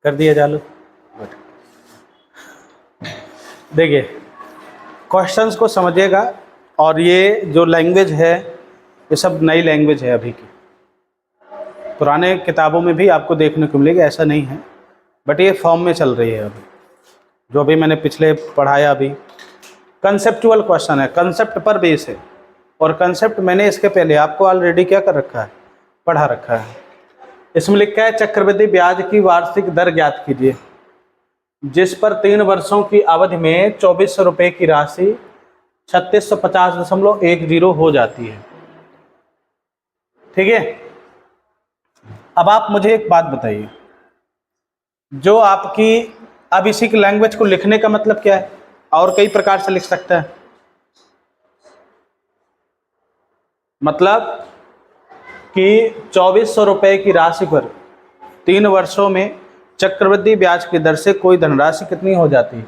कर दिया चालू। देखिए क्वेश्चंस को समझिएगा, और ये जो लैंग्वेज है ये सब नई लैंग्वेज है अभी की, पुराने किताबों में भी आपको देखने को मिलेगी, ऐसा नहीं है, बट ये फॉर्म में चल रही है अभी। जो अभी मैंने पिछले पढ़ाया अभी कंसेप्चुअल क्वेश्चन है, कंसेप्ट पर बेस है, और कंसेप्ट मैंने इसके पहले आपको ऑलरेडी क्या कर रखा है, पढ़ा रखा है। इसमें लिखा है चक्रवृद्धि ब्याज की वार्षिक दर ज्ञात कीजिए जिस पर 3 वर्षों की अवधि में 2400 रुपये की राशि 3650.10 हो जाती है। ठीक है, अब आप मुझे एक बात बताइए, जो आपकी अब इसी की लैंग्वेज को लिखने का मतलब क्या है, और कई प्रकार से लिख सकता है। मतलब कि 2400 रुपये की राशि पर 3 वर्षों में चक्रवृद्धि ब्याज की दर से कोई धनराशि कितनी हो जाती है,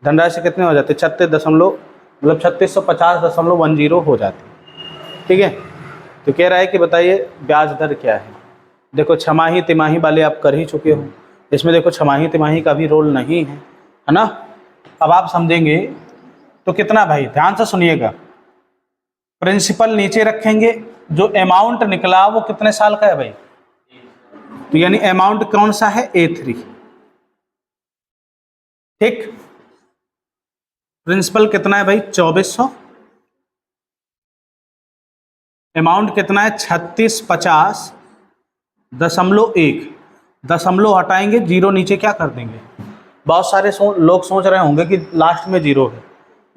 धनराशि कितनी हो जाती है 3650 हो जाती है। ठीक है, तो कह रहा है कि बताइए ब्याज दर क्या है। देखो छमाही तिमाही वाले आप कर ही चुके हो, इसमें देखो छमाही तिमाही का भी रोल नहीं है, है ना। अब आप समझेंगे तो कितना, भाई ध्यान से सुनिएगा, प्रिंसिपल नीचे रखेंगे, जो अमाउंट निकला वो कितने साल का है भाई, तो यानी अमाउंट कौन सा है A3। ठीक, प्रिंसिपल कितना है भाई 2400, अमाउंट कितना है 3650.1, दशमलव हटाएंगे, जीरो नीचे क्या कर देंगे। बहुत सारे लोग सोच रहे होंगे कि लास्ट में जीरो है,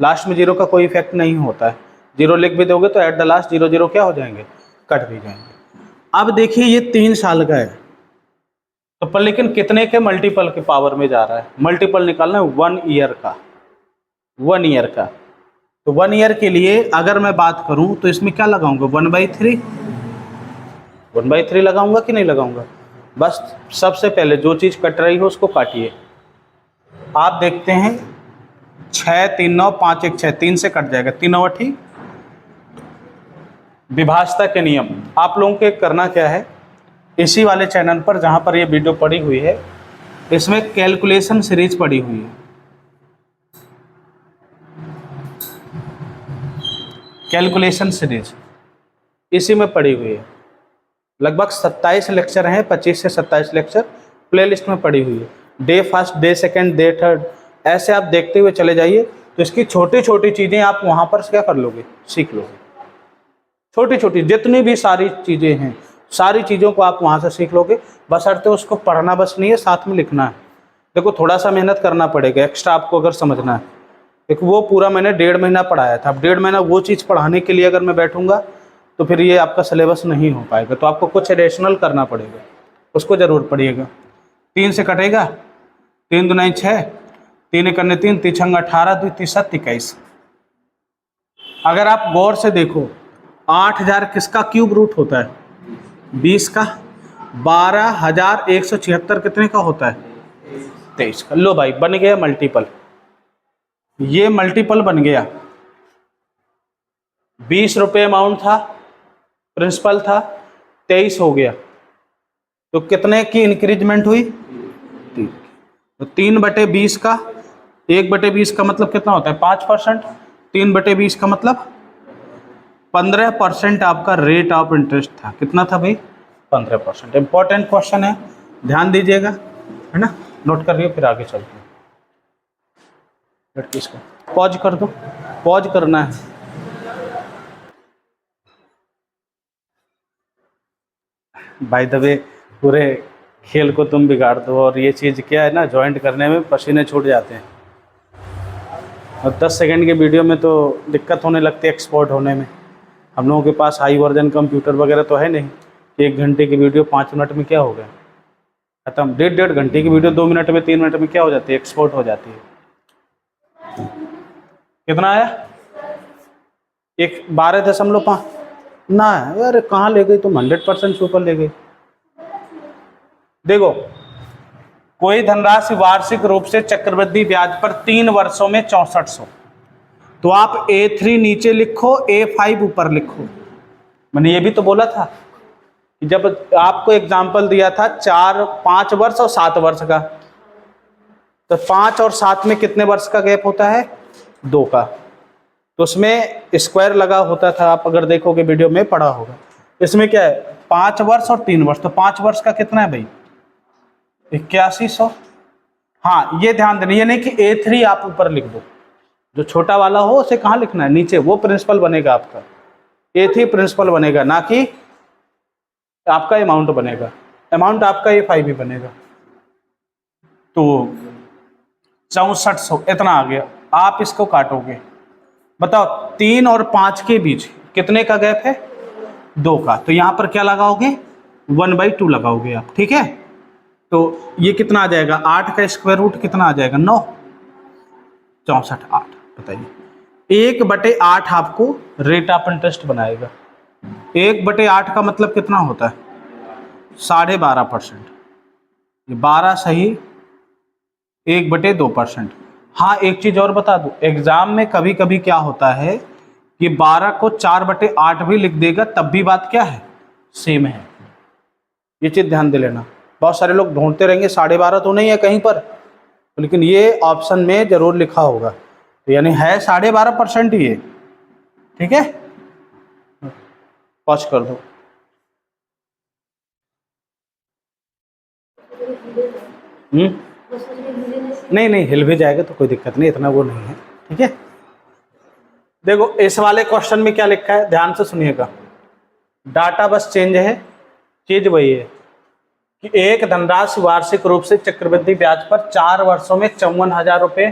लास्ट में जीरो का कोई इफेक्ट नहीं होता है, जीरो लिख भी दोगे तो at the last zero zero क्या हो जाएंगे, कट भी जाएंगे। अब देखिए ये 3 साल का है, तो पर लेकिन कितने के मल्टीपल के पावर में जा रहा है, मल्टीपल निकालना है 1 ईयर का, 1 ईयर का। तो 1 ईयर के लिए अगर मैं बात करूं तो इसमें क्या लगाऊंगा 1/3, 1/3 लगाऊंगा कि नहीं लगाऊंगा। बस सबसे पहले जो चीज़ कट रही हो उसको काटिए। आप देखते हैं 6 3 9 5 1 6, 3 से कट जाएगा, 3 9 ठीक। विभाजता के नियम आप लोगों के करना क्या है, इसी वाले चैनल पर जहां पर ये वीडियो पड़ी हुई है इसमें कैलकुलेशन सीरीज पड़ी हुई है, कैलकुलेशन सीरीज इसी में पड़ी हुई है। लगभग 27 लेक्चर हैं, 25 से 27 लेक्चर प्लेलिस्ट में पड़ी हुई है। Day first, day second, day third, ऐसे आप देखते हुए चले जाइए, तो इसकी छोटी छोटी चीज़ें आप वहाँ पर क्या कर लोगे, सीख लोगे। छोटी छोटी जितनी भी सारी चीज़ें हैं, सारी चीज़ों को आप वहाँ से सीख लोगे, बशर्ते उसको पढ़ना बस नहीं है, साथ में लिखना है। देखो थोड़ा सा मेहनत करना पड़ेगा एक्स्ट्रा आपको अगर समझना है। देखो वो पूरा मैंने 1.5 महीना पढ़ाया था, अब 1.5 महीना वो चीज़ पढ़ाने के लिए अगर मैं बैठूंगा तो फिर ये आपका सिलेबस नहीं हो पाएगा, तो आपको कुछ एडिशनल करना पड़ेगा, उसको ज़रूर पढ़िएगा। 3 से कटेगा, 3 दूनी 6, 3 करने 3, 3 छंग 18, 2 3 7 21। अगर आप गौर से देखो 8000 किसका क्यूब रूट होता है, 20 का, 12176 कितने का होता है, 23 का। लो भाई बन गया मल्टीपल, ये मल्टीपल बन गया। 20 रुपये अमाउंट था, प्रिंसिपल था, 23 हो गया, तो कितने की इंक्रीजमेंट हुई, 3। तो 3/20 का, 1/20 का मतलब कितना होता है 5%, 3/20 का मतलब 15% आपका रेट ऑफ इंटरेस्ट था। कितना था भाई 15%। इंपॉर्टेंट क्वेश्चन है, ध्यान दीजिएगा, है ना, नोट करिए, फिर आगे चलते हैं। इसको पॉज कर दो, पॉज करना है। बाय द वे पूरे खेल को तुम बिगाड़ दो, और ये चीज़ क्या है ना, ज्वाइंट करने में पसीने छूट जाते हैं, और 10 सेकंड के वीडियो में तो दिक्कत होने लगती है एक्सपोर्ट होने में। हम लोगों के पास हाई वर्जन कंप्यूटर वगैरह तो है नहीं, 1 घंटे की वीडियो 5 मिनट में क्या हो गया खत्म, 1.5 घंटे की वीडियो 2 मिनट में 3 मिनट में क्या हो जाती है, एक्सपोर्ट हो जाती है। कितना आया, 12.5 ना है यार, कहाँ ले गई तुम, 100% से ऊपर ले गई। देखो कोई धनराशि वार्षिक रूप से चक्रवृद्धि ब्याज पर 3 वर्षों में 6400, तो आप A3 नीचे लिखो, A5 ऊपर लिखो। मैंने ये भी तो बोला था जब आपको एग्जाम्पल दिया था 4 5 वर्ष और 7 वर्ष का, तो 5 और 7 में कितने वर्ष का गैप होता है? 2 का। तो उसमें स्क्वायर लगा होता था, आप अगर देखोगे वीडियो में पढ़ा होगा। इसमें क्या है? 5 वर्ष और 3 वर्ष, तो 5 वर्ष का कितना है भाई? 8100। हाँ, ये ध्यान देना, ये नहीं कि A3 आप ऊपर लिख दो, जो छोटा वाला हो उसे कहाँ लिखना है? नीचे। वो प्रिंसिपल बनेगा आपका, A3 प्रिंसिपल बनेगा, ना कि आपका अमाउंट बनेगा। अमाउंट आपका A5 ही बनेगा। तो 6400 इतना आ गया। आप इसको काटोगे, बताओ 3 और 5 के बीच कितने का गैप है? 2 का। तो यहाँ पर क्या लगाओगे? 1/2 लगाओगे आप, ठीक है। तो ये कितना आ जाएगा? 8 का स्क्वायर रूट कितना आ जाएगा? 9। 64 8, बताइए। 1/8 आपको रेट ऑफ इंटरेस्ट बनाएगा। 1/8 का मतलब कितना होता है? 12.5%। ये 12 सही 1/2%। हाँ, एक चीज और बता दूं, एग्जाम में कभी कभी क्या होता है कि 12 को 4/8 भी लिख देगा, तब भी बात क्या है? सेम है। ये चीज ध्यान दे लेना। बहुत सारे लोग ढूंढते रहेंगे 12.5 तो नहीं है कहीं पर, लेकिन ये ऑप्शन में जरूर लिखा होगा, तो यानी है 12.5% ही है, ठीक है। पॉज कर दो। नहीं नहीं, हिल भी जाएगा तो कोई दिक्कत नहीं, इतना वो नहीं है, ठीक है। देखो इस वाले क्वेश्चन में क्या लिखा है, ध्यान से सुनिएगा। डाटा बस चेंज है, चीज वही है कि एक धनराशि वार्षिक रूप से चक्रवृद्धि ब्याज पर 4 वर्षों में 54,000 रुपये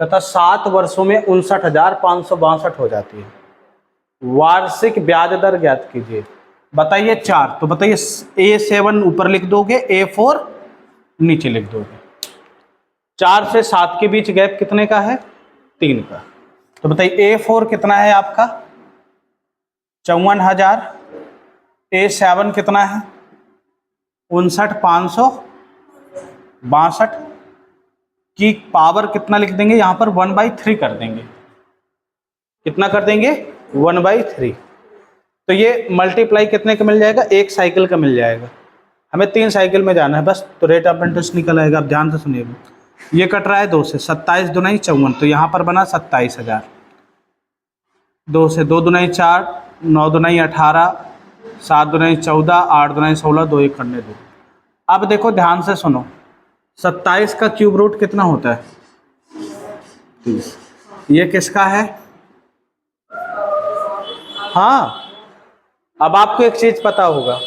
तथा 7 वर्षों में 59,562 हो जाती है। वार्षिक ब्याज दर ज्ञात कीजिए। बताइए 4, तो बताइए A7 ऊपर लिख दोगे, A4 नीचे लिख दोगे। 4 से 7 के बीच गैप कितने का है? 3 का। तो बताइए A4 कितना है आपका? 54,000। A7 कितना है? 59,562 की पावर कितना लिख देंगे यहाँ पर? 1/3 कर देंगे। कितना कर देंगे? 1/3। तो ये मल्टीप्लाई कितने का मिल जाएगा? 1 साइकिल का मिल जाएगा। हमें 3 साइकिल में जाना है बस, तो रेट ऑफ इंटरेस्ट निकल आएगा। आप ध्यान से सुनिएगा, ये कट रहा है 2 से, 27 दूनी 54, तो यहाँ पर बना 27,000। 2 से 2 दूनी 4, 9 दूनी 18, 7 दूनी 14, 8 दूनी 16, 2 1 करने दो। अब देखो ध्यान से सुनो, 27 का क्यूब रूट कितना होता है? 30। ये किसका है? हाँ, अब आपको एक चीज पता होगा,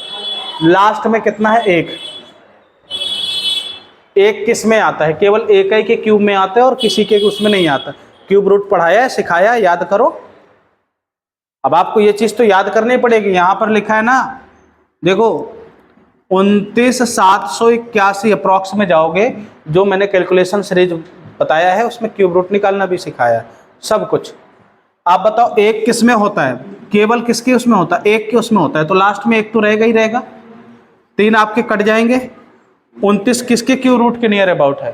लास्ट में कितना है? 1। एक किस में आता है? केवल एक ही के क्यूब में आता है और किसी के उसमें नहीं आता। क्यूब रूट पढ़ाया है, सिखाया है, याद करो। अब आपको ये चीज तो याद करनी पड़ेगी। यहां पर लिखा है ना, देखो 29,781 अप्रॉक्स में जाओगे, जो मैंने कैलकुलेशन सीरीज बताया है उसमें क्यूब रूट निकालना भी सिखाया, सब कुछ। आप बताओ एक किस में होता है? केवल किसके उसमें होता है? एक के उसमें होता है, तो लास्ट में 1 तो रहेगा ही रहेगा। 3 आपके कट जाएंगे। 29 किसके क्यू रूट के नियर अबाउट है?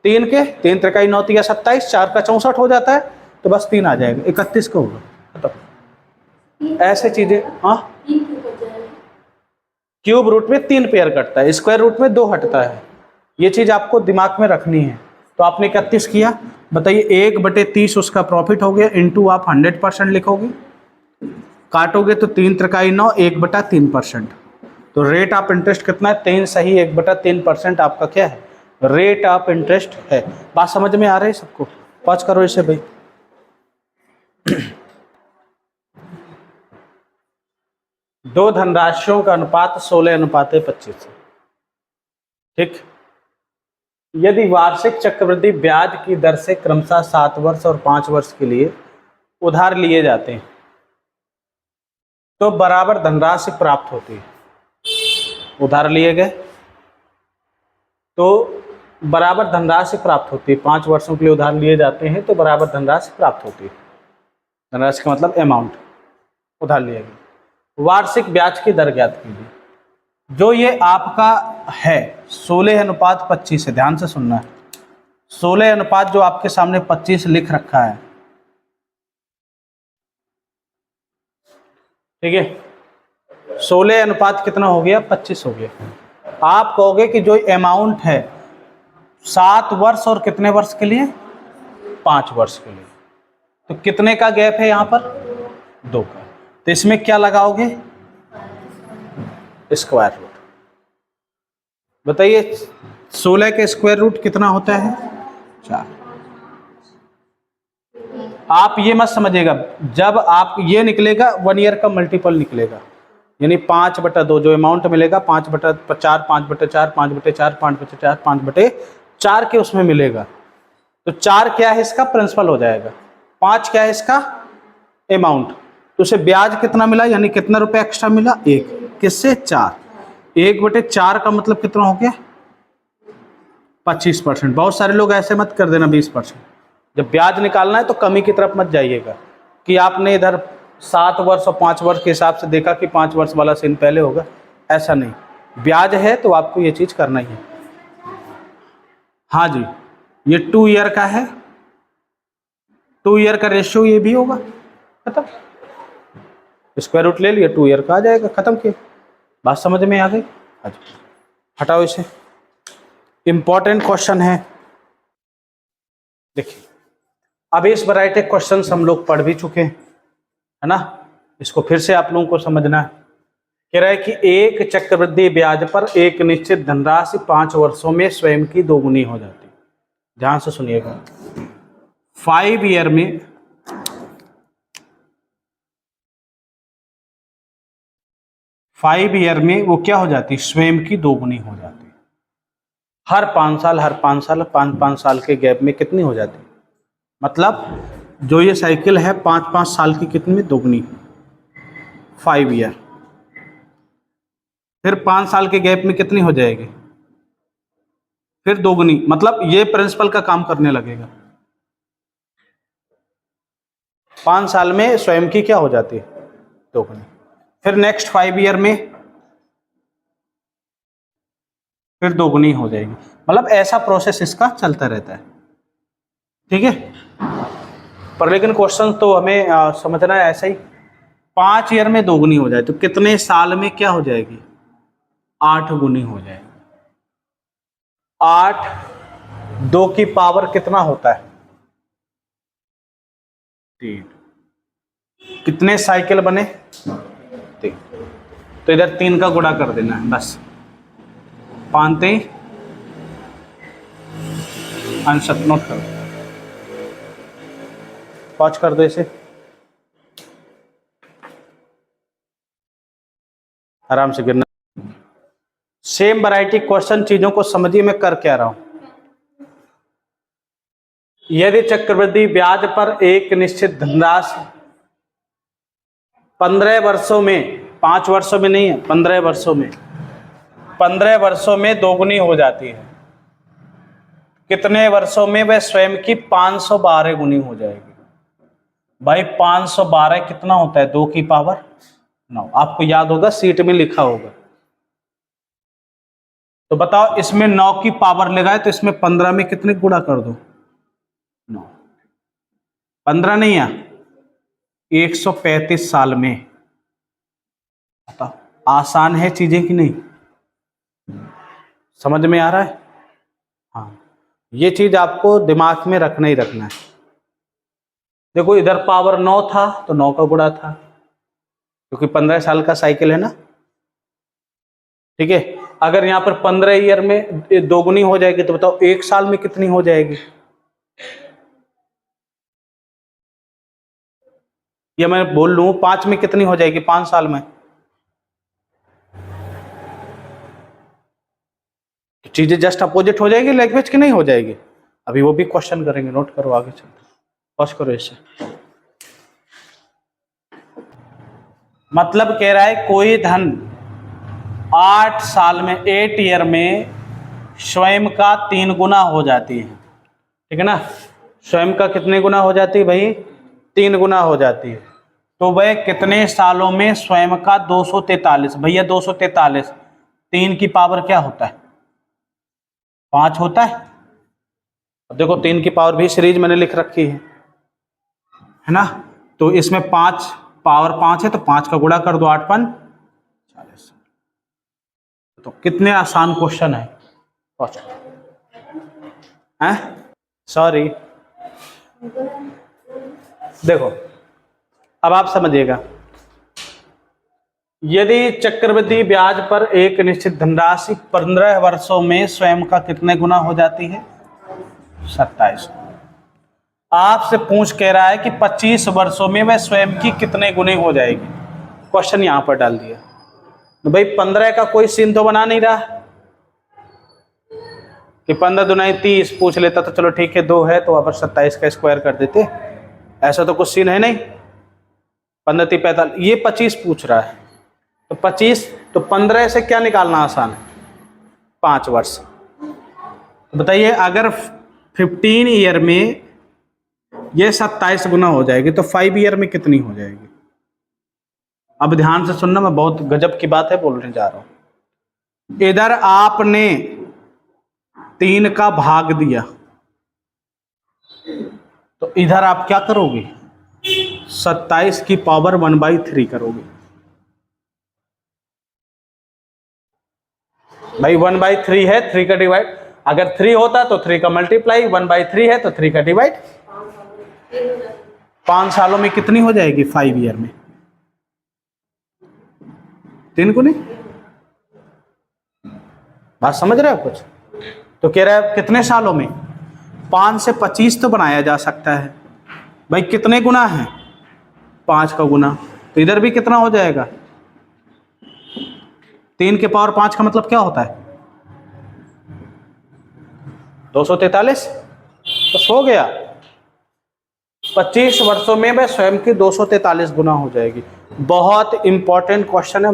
3 के। 3 त्रिकाई 9 या 27, 4 का 64 हो जाता है, तो बस 3 आ जाएगा, 31 का होगा। बताओ ऐसे चीजें। हाँ, क्यूब रूट में 3 पेयर कटता है, स्क्वायर रूट में 2 हटता है। ये चीज आपको दिमाग में रखनी है। तो आपने 31 किया, बताइए 1/30 उसका प्रॉफिट हो गया, इंटू आप 100% लिखोगे, काटोगे तो 3 त्रिकाई 9, 1/3%। तो रेट ऑफ इंटरेस्ट कितना है? 3 सही 1/3% आपका क्या है? रेट ऑफ इंटरेस्ट है। बात समझ में आ रही है सबको? पॉज करो इसे भाई। दो धनराशियों का अनुपात 16:25 है, ठीक। यदि वार्षिक चक्रवृद्धि ब्याज की दर से क्रमशः 7 वर्ष और 5 वर्ष के लिए उधार लिए जाते हैं, तो बराबर धनराशि प्राप्त होती है। उधार लिए गए तो बराबर धनराशि प्राप्त होती है। 5 वर्षों के लिए उधार लिए जाते हैं तो बराबर धनराशि प्राप्त होती है। धनराशि का मतलब अमाउंट, उधार लिए गए। वार्षिक ब्याज की दर ज्ञात कीजिए। जो ये आपका है 16:25 है, ध्यान से सुनना है। 16 अनुपात जो आपके सामने 25 लिख रखा है, ठीक है। 16 अनुपात कितना हो गया, 25 हो गया। आप कहोगे कि जो अमाउंट है 7 वर्ष और कितने वर्ष के लिए, 5 वर्ष के लिए, तो कितने का गैप है यहाँ पर, 2 का। तो इसमें क्या लगाओगे, स्क्वायर रूट। बताइए 16 के स्क्वायर रूट कितना होता है, 4। आप ये मत समझिएगा, जब आप ये निकलेगा 1 ईयर का मल्टीपल निकलेगा, यानी 5/2 जो अमाउंट मिलेगा 5/4, 5/4, 5/4, 5/4, 5/4 के उसमें मिलेगा। तो 4 क्या है इसका प्रिंसिपल हो जाएगा, 5 क्या है इसका अमाउंट। तो उसे ब्याज कितना मिला, यानी कितना रुपए एक्स्ट्रा मिला, 1। किससे, 4। 1/4 का मतलब कितना हो गया, 25%। बहुत सारे लोग ऐसे मत कर देना 20%। जब ब्याज निकालना है तो कमी की तरफ मत जाइएगा कि आपने इधर 7 वर्ष और 5 वर्ष के हिसाब से देखा कि 5 वर्ष वाला सीन पहले होगा, ऐसा नहीं। ब्याज है तो आपको ये चीज करना ही है। हाँ जी, ये 2 ईयर का है, 2 ईयर का रेशियो ये भी होगा, खत्म। स्क्वायर रूट ले लिया, 2 ईयर का आ जाएगा, खत्म किया। बात समझ में आ गई। हाँ जी, हटाओ इसे, इंपॉर्टेंट क्वेश्चन है। देखिए अब इस वैरायटी क्वेश्चन हम लोग पढ़ भी चुके हैं, है ना। इसको फिर से आप लोगों को समझना है। कह रहा है कि एक चक्रवृद्धि ब्याज पर एक निश्चित धनराशि 5 वर्षों में स्वयं की दोगुनी हो जाती है। ध्यान से सुनिएगा, 5 ईयर में 5 ईयर में वो क्या हो जाती है, स्वयं की दोगुनी हो जाती है। हर 5 साल, हर 5 साल, 5-5 साल के गैप में कितनी हो जाती है, मतलब जो ये साइकिल है 5-5 साल की कितनी में दोगुनी, 5 ईयर। फिर 5 साल के गैप में कितनी हो जाएगी, फिर दोगुनी, मतलब ये प्रिंसिपल का काम करने लगेगा। 5 साल में स्वयं की क्या हो जाती है, दोगुनी। फिर नेक्स्ट 5 ईयर में फिर दोगुनी हो जाएगी, मतलब ऐसा प्रोसेस इसका चलता रहता है, ठीक है। पर लेकिन क्वेश्चन तो हमें समझना है ऐसा ही, 5 ईयर में दोगुनी हो जाए तो कितने साल में क्या हो जाएगी, 8 गुनी हो जाएगी। 8, 2 की पावर कितना होता है, 3। कितने साइकिल बने, 3। तो इधर 3 का गुणा कर देना है बस, 5 आंसर नोट करो, 5 कर दो इसे, आराम से गिरना। सेम वैरायटी क्वेश्चन, चीजों को समझिए मैं कर क्या रहा हूं। यदि चक्रवृद्धि ब्याज पर एक निश्चित धनराशि 15 वर्षों में, 5 वर्षों में नहीं है, 15 वर्षों में, 15 वर्षों में दोगुनी हो जाती है, कितने वर्षों में वह स्वयं की 512 गुनी हो जाएगी। भाई 512 कितना होता है, 2 की पावर 9। आपको याद होगा, सीट में लिखा होगा। तो बताओ इसमें 9 की पावर लगाए तो इसमें 15 में कितने गुणा कर दो, 9। 15 नहीं है, 135 साल में। बताओ आसान है चीजें कि नहीं, समझ में आ रहा है। हाँ, ये चीज आपको दिमाग में रखना ही रखना है। देखो इधर पावर 9 था तो 9 का गुणा था, क्योंकि 15 साल का साइकिल है ना, ठीक है। अगर यहां पर 15 ईयर में दोगुनी हो जाएगी तो बताओ 1 साल में कितनी हो जाएगी, या मैं बोल लूं 5 में कितनी हो जाएगी, 5 साल में। चीजें जस्ट अपोजिट हो जाएगी लैंग्वेज की, नहीं हो जाएगी। अभी वो भी क्वेश्चन करेंगे, नोट करो, आगे चलते, पॉज करो इसे। मतलब कह रहा है कोई धन 8 साल में, 8 ईयर में स्वयं का 3 गुना हो जाती है, ठीक है ना। स्वयं का कितने गुना हो जाती है भाई, 3 गुना हो जाती है। तो वह कितने सालों में स्वयं का 243, भैया 243, 3 की पावर क्या होता है, 5 होता है। अब देखो 3 की पावर भी सीरीज मैंने लिख रखी है ना। तो इसमें 5 पावर 5 है तो 5 का गुणा कर दो, 8 5 तो कितने आसान क्वेश्चन है, हैं? सॉरी, देखो अब आप समझिएगा, यदि चक्रवृद्धि ब्याज पर एक निश्चित धनराशि 15 वर्षों में स्वयं का कितने गुना हो जाती है? 27। आपसे पूछ कह रहा है कि 25 वर्षों में वह स्वयं की कितने गुने हो जाएगी। क्वेश्चन यहां पर डाल दिया। तो भाई 15 का कोई सीन तो बना नहीं रहा कि 15 दुनाई 30 पूछ लेता तो चलो ठीक है, 2 है तो वहां पर 27 का स्क्वायर कर देते, ऐसा तो कुछ सीन है नहीं। 15 3 45, ये 25 पूछ रहा है, तो 25 तो 15 से क्या निकालना आसान है? 5 वर्ष। तो बताइए अगर 15 ईयर में ये 27 गुना हो जाएगी तो 5 ईयर में कितनी हो जाएगी? अब ध्यान से सुनना, मैं बहुत गजब की बात है बोलने जा रहा हूं। इधर आपने 3 का भाग दिया, तो इधर आप क्या करोगे? 27 की पावर 1/3 करोगे। भाई 1/3 है, 3 का डिवाइड, अगर 3 होता तो 3 का मल्टीप्लाई, 1/3 है तो 3 का डिवाइड। 5 सालों में कितनी हो जाएगी? 5 ईयर में 3 गुनी। बात समझ रहे हो कुछ? तो कह रहा है कितने सालों में? 5 से 25 तो बनाया जा सकता है। भाई कितने गुना है? 5 का गुना, तो इधर भी कितना हो जाएगा? 3 के पावर 5 का मतलब क्या होता है? 243। बस हो गया। 25 वर्षों में वह स्वयं की 243 गुना हो जाएगी। बहुत इंपॉर्टेंट क्वेश्चन है,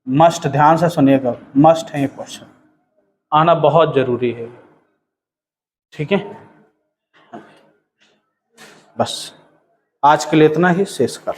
मस्ट ध्यान से सुनिएगा, मस्ट है ये क्वेश्चन, आना बहुत जरूरी है। ठीक है, बस आज के लिए इतना ही, शेष कर।